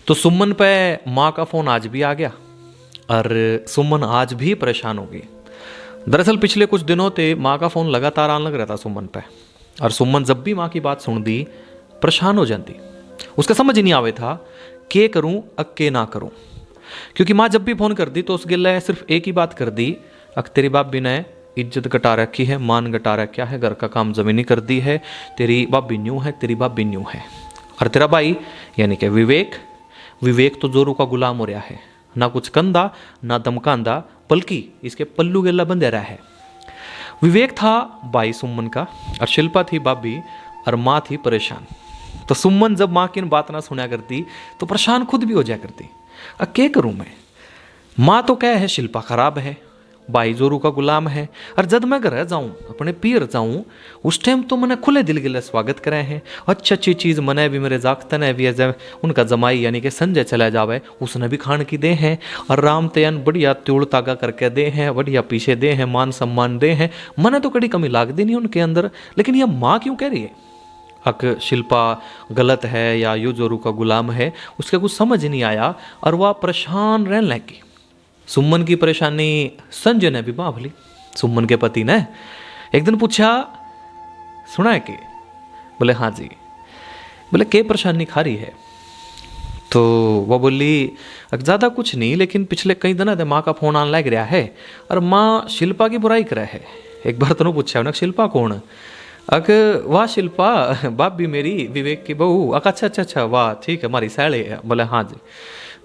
तो सुमन पे माँ का फ़ोन आज भी आ गया और सुमन आज भी परेशान हो गई। दरअसल पिछले कुछ दिनों से माँ का फ़ोन लगातार आने लग रहा था सुमन पे, और सुमन जब भी माँ की बात सुन दी परेशान हो जाती। उसका समझ ही नहीं आवे था के करूँ अक के ना करूँ, क्योंकि माँ जब भी फ़ोन कर दी तो उस गिले सिर्फ एक ही बात कर दी, अक तेरी भाभी ने इज्जत घटा रखी है, मान घटा रखा है, घर का काम ज़मीनी कर दी है, तेरी भाभी न्यू है, तेरी भाभी न्यू है। और तेरा भाई यानी कि विवेक, विवेक तो जोरू का गुलाम हो रहा है, ना कुछ कंधा ना दमकांदा, बल्कि इसके पल्लू गेला बंधे रहा है। विवेक था भाई सुमन का, और शिल्पा थी भाभी, और माँ थी परेशान। तो सुमन जब माँ की इन बात ना सुना करती तो परेशान खुद भी हो जाया करती। अब क्या करूँ मैं, माँ तो क्या है शिल्पा खराब है, भाई जोरू का गुलाम है, और जब मैं घर जाऊँ अपने पीर जाऊँ उस टाइम तो मैंने खुले दिल गिले स्वागत करे हैं। अच्छी अच्छी चीज़ मने भी मेरे जागते ने भी उनका जमाई यानी कि संजय चला जावे उसने भी खान की दे हैं, और राम तयन बढ़िया त्योड़ तागा करके दे हैं, बढ़िया पीछे दे हैं, मान सम्मान दे हैं, मने तो कड़ी कमी लागती नहीं उनके अंदर। लेकिन यह माँ क्यों कह रही है अक शिल्पा गलत है या यू जोरू का गुलाम है, उसके कुछ समझ नहीं आया और वह परेशान रहने लगी। सुमन की परेशानी संजय ने भी भांप ली। सुमन के पति ने एक दिन पूछा, सुना है कि? बोले हाँ जी। बोले के परेशानी खा रही है? तो वह बोली ज़्यादा कुछ नहीं, लेकिन पिछले कई दिनों से माँ का फ़ोन आने लग रहा है और माँ शिल्पा की बुराई करे है। एक बार तो पूछा उन्हें शिल्पा कौन? अक वाह शिल्पा भाभी मेरी विवेक की बहू। अक अच्छा अच्छा अच्छा वाह ठीक है हमारी सैले है। बोले हाँ जी।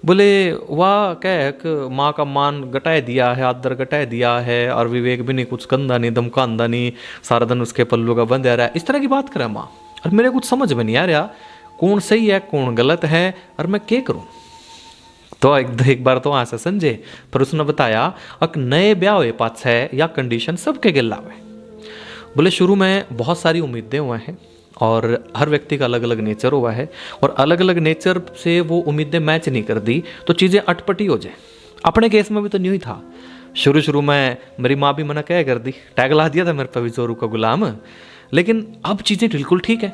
बोले वाह कह माँ का मान घटाए दिया है, आदर घटाए दिया है, और विवेक भी नहीं कुछ कंधा नहीं धमकांदा नहीं, सारा दिन उसके पल्लू का बंद रहा है, इस तरह की बात करे माँ। और मेरे कुछ समझ में नहीं आ रहा कौन सही है कौन गलत है और मैं क्या करूँ। तो एक बार तो वहाँ से संजय पर उसने बताया अक नए ब्याह हुए पास है या कंडीशन सबके गिला हुए। बोले शुरू में बहुत सारी उम्मीदें हुए हैं और हर व्यक्ति का अलग अलग नेचर हुआ है, और अलग अलग नेचर से वो उम्मीदें मैच नहीं कर दी तो चीज़ें अटपटी हो जाए। अपने केस में भी तो न्यू ही था। शुरू में मेरी माँ भी मना क्या कर दी, टैग ला दिया था मेरे पे भी जोरू का गुलाम। लेकिन अब चीज़ें बिल्कुल ठीक है,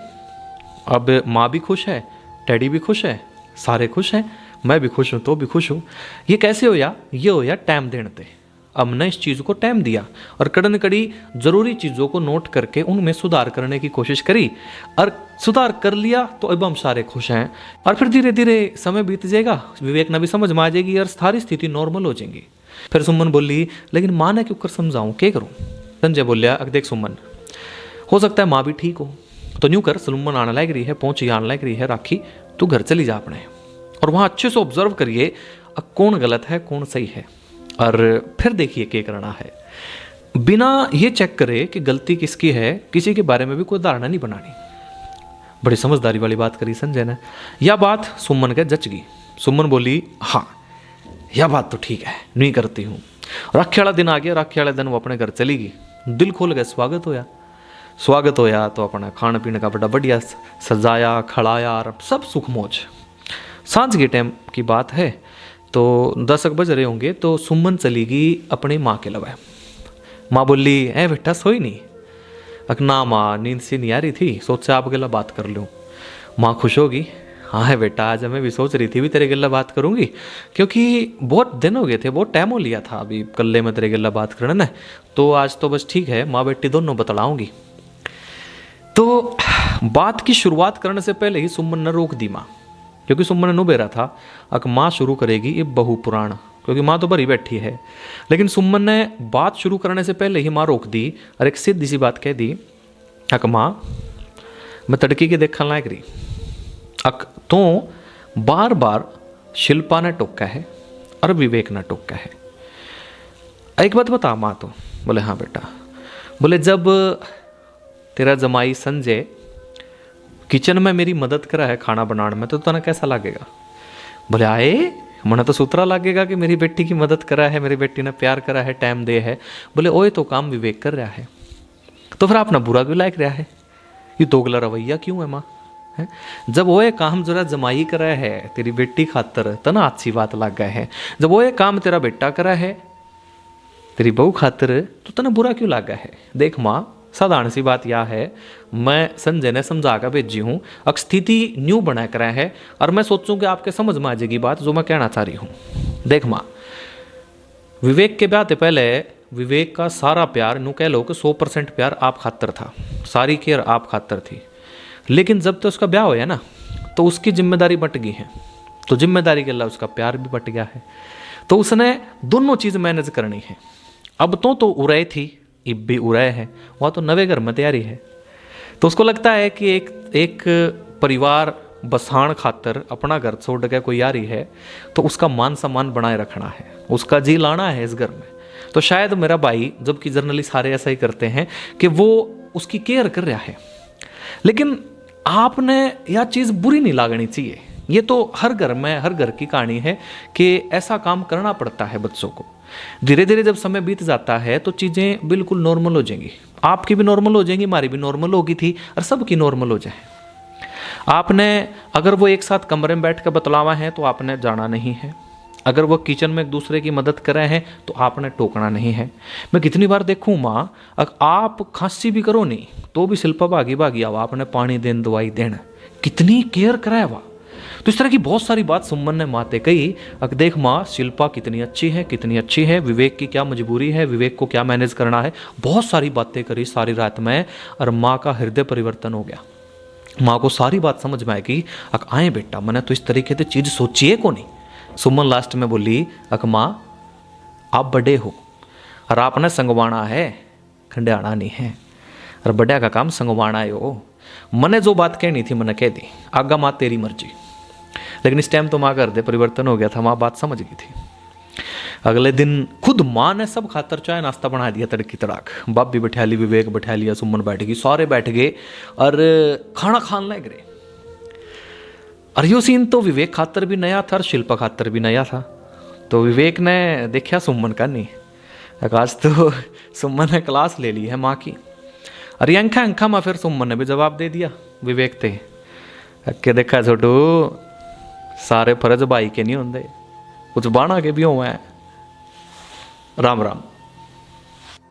अब माँ भी खुश है, डैडी भी खुश है, सारे खुश हैं, मैं भी खुश हूँ तो भी खुश हूँ। ये कैसे हो या ये हो या टाइम देने थे। अब ने इस चीज़ को टाइम दिया और कड़न कड़ी ज़रूरी चीज़ों को नोट करके उनमें सुधार करने की कोशिश करी, और सुधार कर लिया तो अब हम सारे खुश हैं। और फिर धीरे धीरे समय बीत जाएगा, विवेक ने भी समझ में आ जाएगी और सारी स्थिति नॉर्मल हो जाएगी। फिर सुमन बोली लेकिन माँ ने क्यों कर समझाऊँ क्या करूँ? संजय बोलिया देख सुमन, हो सकता है माँ भी ठीक हो तो न्यू कर, सुमन आने लग रही है, पहुँची आने लग रही है, राखी तू घर चली जा अपने, और वहाँ अच्छे से ऑब्जर्व करिए कौन गलत है कौन सही है, और फिर देखिए क्या करना है। बिना ये चेक करे कि गलती किसकी है किसी के बारे में भी कोई धारणा नहीं बनानी। बड़ी समझदारी वाली बात करी संजय ने। यह बात सुमन के जच गई। सुमन बोली हाँ यह बात तो ठीक है, नहीं करती हूँ। राखी वाला दिन आ गया, राखी वाले दिन वो अपने घर चली गई। दिल खोल गया, स्वागत होया तो अपना खाने पीने का बड़ा बढ़िया सजाया खड़ाया और सब सुख मौज। सांझ के टाइम की बात है तो 10 बज रहे होंगे तो सुमन चली गई अपनी माँ के लवाए। माँ बोली ए बेटा सोई नहीं? अक ना माँ नींद से नहीं आ रही थी, सोचा आप गला बात कर लूँ। माँ खुश होगी, हाँ है बेटा आज मैं भी सोच रही थी भी तेरे गला बात करूँगी, क्योंकि बहुत दिन हो गए थे, बहुत टाइम हो लिया था अभी कल्ले में तेरे गला बात करना ना, तो आज तो बस ठीक है माँ बेटी दोनों बतलाऊँगी। तो बात की शुरुआत करने से पहले ही सुमन ने रोक दी माँ, क्योंकि सुमन ने नुबेरा था अक माँ शुरू करेगी ये बहु पुराण, क्योंकि माँ तो भरी बैठी है। लेकिन सुमन ने बात शुरू करने से पहले ही माँ रोक दी और एक सीधी सी बात कह दी अक माँ मैं तड़की के देखने लायक रही, अक तो बार बार शिल्पा ने टोका है और विवेक ने टोका है। एक बात बता माँ तो? बोले हाँ बेटा। बोले जब तेरा जमाई संजय किचन में मेरी मदद करा है खाना बनाने में तो तुम्हें कैसा लगेगा? बोले आए मना तो सूत्रा लगेगा कि मेरी बेटी की मदद करा है, मेरी बेटी ने प्यार करा है, टाइम दे है। बोले ओए तो काम विवेक कर रहा है, तो फिर अपना बुरा क्यों लायक रहा है? ये दोगला रवैया क्यों है माँ? है जब वो ये काम जरा जमाई करा है तेरी बेटी खातर तना अच्छी बात लग गए है, जब वो ये काम तेरा बेटा करा है तेरी बहू खातर तो तना बुरा क्यों लगा है? देख माँ साधारण सी बात यह है, मैं संजय ने समझा कर भेजी हूँ, अब स्थिति न्यू बना कर है और मैं सोचूं कि आपके समझ में आ जाएगी बात जो मैं कहना चाह रही हूँ। देख माँ, विवेक के ब्याह से पहले विवेक का सारा प्यार, यूँ कह लो कि 100% प्यार आप खातर था, सारी केयर आप खातर थी। लेकिन जब तो उसका ब्याह होया ना, तो उसकी जिम्मेदारी बट गई है, तो जिम्मेदारी के अलावा उसका प्यार भी बट गया है, तो उसने दोनों चीज़ मैनेज करनी है। अब तो उड़ाई थी, इब भी उड़ाए है, वहाँ तो नवे घर में तैयारी है। तो उसको लगता है कि एक परिवार बसाण खातर अपना घर छोड़ के कोई यारी है, तो उसका मान सम्मान बनाए रखना है, उसका जी लाना है इस घर में। तो शायद मेरा भाई, जबकि जर्नली सारे ऐसा ही करते हैं कि वो उसकी केयर कर रहा है, लेकिन आपने यह चीज़ बुरी नहीं लागनी चाहिए। ये तो हर घर में, हर घर की कहानी है कि ऐसा काम करना पड़ता है बच्चों को। धीरे धीरे जब समय बीत जाता है तो चीज़ें बिल्कुल नॉर्मल हो जाएंगी, आपकी भी नॉर्मल हो जाएंगी, हमारी भी नॉर्मल होगी थी, और सबकी नॉर्मल हो जाए। आपने अगर वो एक साथ कमरे में बैठ कर बतलावा है तो आपने जाना नहीं है, अगर वो किचन में एक दूसरे की मदद कर रहे हैं तो आपने टोकना नहीं है। मैं कितनी बार देखूँ माँ, अगर आप खांसी भी करो नहीं तो भी शिल्पा भागी भागी आओ, आपने पानी देन, दवाई देना, कितनी केयर कराया हुआ। तो इस तरह की बहुत सारी बात सुमन ने माते कही। अगर देख माँ, शिल्पा कितनी अच्छी है, कितनी अच्छी है, विवेक की क्या मजबूरी है, विवेक को क्या मैनेज करना है, बहुत सारी बातें करी सारी रात में, और माँ का हृदय परिवर्तन हो गया। माँ को सारी बात समझ में आएगी। अक आए बेटा, मैंने तो इस तरीके से चीज़ सोची है को नहीं। सुमन लास्ट में बोली, अक माँ आप बड़े हो और आपने संगवाना है, खंडाना नहीं है, और बड़े का काम संगवाना है। हो मैंने जो बात कहनी थी मैंने कह दी, आगा माँ तेरी मर्जी। लेकिन इस टाइम तो माँ का हृदय परिवर्तन हो गया था, माँ बात समझ गई थी। अगले दिन खुद माँ ने सब खातर चाय नाश्ता बना दिया तड़की तड़ाक। बाप भी बैठा ली, विवेक बैठा लिया, सुमन बैठ गई, सारे बैठ गए और खाना खाने लग रहे। और यो सीन तो विवेक खातर भी नया था और शिल्पा खातर भी नया था। तो विवेक ने देखा सुमन का नहीं, आज तो सुमन ने क्लास ले ली है माँ की। और अंखा अंखा में फिर सुमन ने भी जवाब दे दिया विवेक थे के, देखा छोटू सारे फर्ज भाई के नहीं होंगे, कुछ बाणा के भी हुए हैं। राम राम।